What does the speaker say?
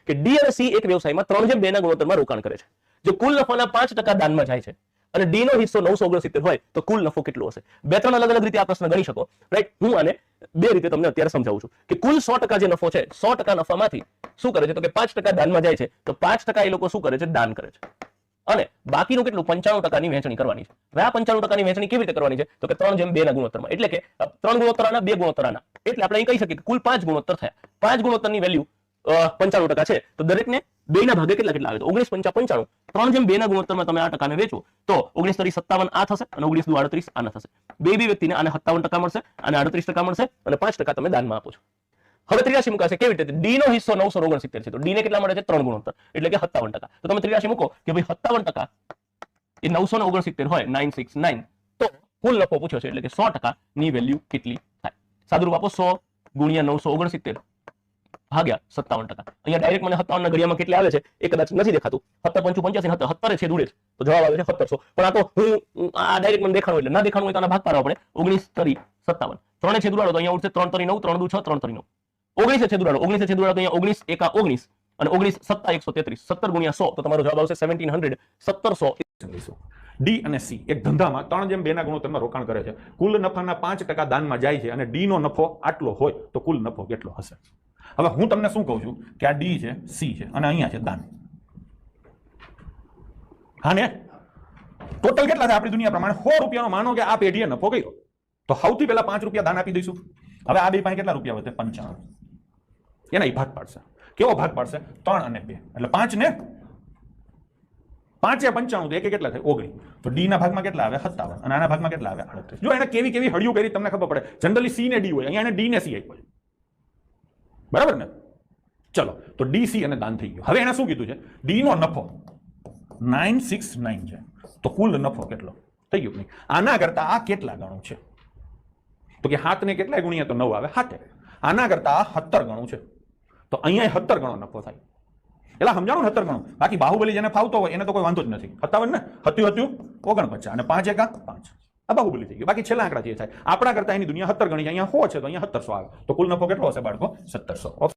કે ડી અને સી એક વ્યવસાયમાં 3:2 ના ગુણોત્તરમાં રોકાણ કરે છે. જો કુલ નફાના 5% દાનમાં જાય છે અને ડી નો હિસ્સો 969 હોય તો કુલ નફો કેટલો હશે? બે ત્રણ અલગ અલગ રીતે આ પ્રશ્ન ગણી શકો, રાઈટ? હું આને બે રીતે તમને અત્યારે સમજાવું છું કે કુલ 100% જે નફો છે, 100% નફામાંથી શું કરે છે તો કે 5% દાનમાં જાય છે, તો 5% એ લોકો શું કરે છે? દાન કરે છે. અને બાકીનું કેટલું? 95% ની વહેંચણી કરવાની છે. હવે આ 95% ની વહેંચણી કેવી રીતે કરવાની છે તો કે 3:2 ના ગુણોત્તરમાં, એટલે કે 3 ગુણોત્તરના 2 ગુણોત્તરના, એટલે આપણે અહીં કહી શકીએ કે કુલ 5 ગુણોત્તર થયા. 5 ગુણોત્તરની વેલ્યુ 95% છે, તો દરેકને 2 ના ભાગે કેટલા કેટલા આવે તો 19 5 95. 3:2 ના ગુણોત્તરમાં તમે આ ટકાને વેચો તો 19 તરી 57 આ થશે અને 19 દુ 38 આના થશે. બે વ્યક્તિને આને 57% મળશે અને 38% મળશે અને 5% તમે દાનમાં આપો છો. હવે 83 મુકાશે કેવી રીતે? ડી નો હિસ્સો 969 છે, તો ડી ને કેટલા મળે છે? 3 ગુણોત્તર, એટલે કે 57%. તો તમે 83 મૂકો કે ભાઈ 57% એ 969 હોય 969, તો કુલ નફો પૂછ્યો છે, એટલે કે 100% ની વેલ્યુ કેટલી થાય? સાદુરૂપ આપો, 100 ગુણ્યા 969 ભાગ્યા 57%. અહીંયા ડાયરેક્ટ મને 57 ના ઘડિયામાં કેટલે આવે છે એ કદાચ નથી દેખાતું. 17 5 85 17 છે દૂરે, તો જવાબ આવે છે 1700. પણ આ તો હું આ ડાયરેક્ટ મને દેખાણું, એટલે ના દેખાણું હોય તો આના ભાગ પાડવા પડે. 19 તરી 57, 3 છેદ ઉડાડો તો અહીંયા ઉડશે 3 તરી 9, 3 દુ 6, 3 તરી 9. 19 છેદ ઉડાડો, 19 છેદ ઉડાડો તો અહીંયા 19 એકા 19 અને 19 7 133, 17 ગુણ્યા 100, તો તમારો જવાબ આવશે 1700. 1700. ડી અને સી એક ધંધામાં 3:2 ના ગુણોત્તરમાં રોકાણ કરે છે. કુલ નફાના 5% દાનમાં જાય છે અને ડી નો નફો આટલો હોય તો કુલ નફો કેટલો હશે? હવે હું તમને શું કહું છું કે આ ડી છે, સી છે અને અહીંયા છે દાન. હા ને? ટોટલ કેટલા છે આપણી દુનિયા પ્રમાણે? 100 રૂપિયાનો માનો કે આ પેઢીએ નફો કર્યો, તો સૌથી પહેલા 5 રૂપિયા દાન આપી દઈશું. હવે આ બે પાસે કેટલા રૂપિયા વધે? 95. એના ભાગ પાડશે. કેવો ભાગ પાડશે? 3 અને 2, એટલે 5 ને 5 એ 95, તો એક કેટલા થાય? 19. તો ડી ના ભાગમાં કેટલા આવે? 57 અને આના ભાગમાં કેટલા આવે? 38. જો એને કેવી કેવી હળિયું કરી તમને ખબર પડે. જનરલી સી ને ડી હોય, અહીંયા એને ડી ને સી આપ્યો છે, બરાબર ને? ચલો, તો ડી સી અને દાન થઈ ગયું. હવે એને શું કીધું છે? ડી નો નફો 969 છે, તો કુલ નફો કેટલો થઈ ગયો? નહીં, આના કરતા આ કેટલા ગણું છે? તો કે 7 ને કેટલા ગુણ્યા તો 9 આવે 7. આના કરતા આ 17 ગણું છે, તો અહીંયા 17 ગણો નફો થાય. એટલે સમજાણું ને? 17 ગણો. બાકી બાહુબલી જેને ફાવતો હોય એને તો કોઈ વાંધો જ નથી. 57 ને હતું 49 અને 5 એકા 5, આ બાહુબલી થઈ ગયું. બાકી છેલ્લા આંકડા જે થાય આપણા કરતા એની દુનિયા 17 ગણી છે, અહીંયા 100 છે તો અહીંયા 1700 આવે, તો કુલ નફો કેટલો હશે બાળકો? 1700.